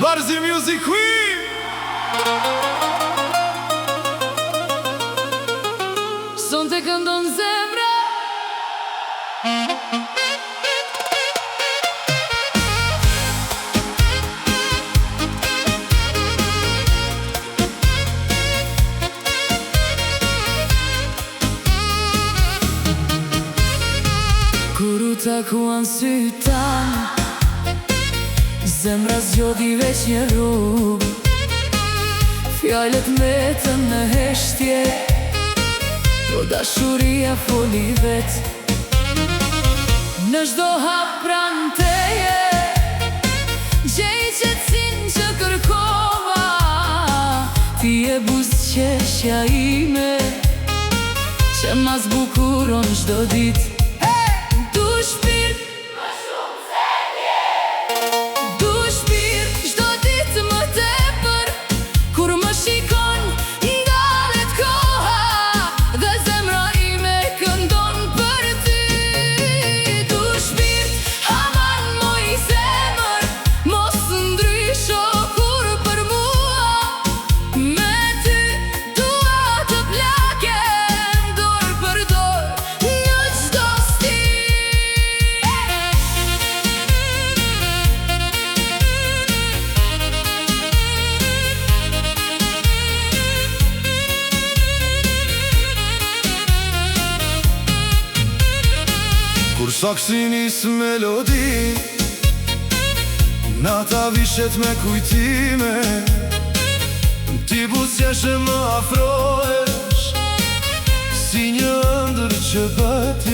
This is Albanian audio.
Barzi Music Queen. Son të këndon zemra. Kur u takuan syta, zemra zgjodhi veç një rrugë. Fjallet metën në heshtje, po dashuria foli vet. Në çdo hap pranë teje, gjej qetësinë që kërkova. Ti e buzëqeshja ime, që ma zbukuron çdo ditë. Kur saksi nis melodi, nata vishet me kujtime. Ti buzëqesh e më afrohesh, si një ëndër që bët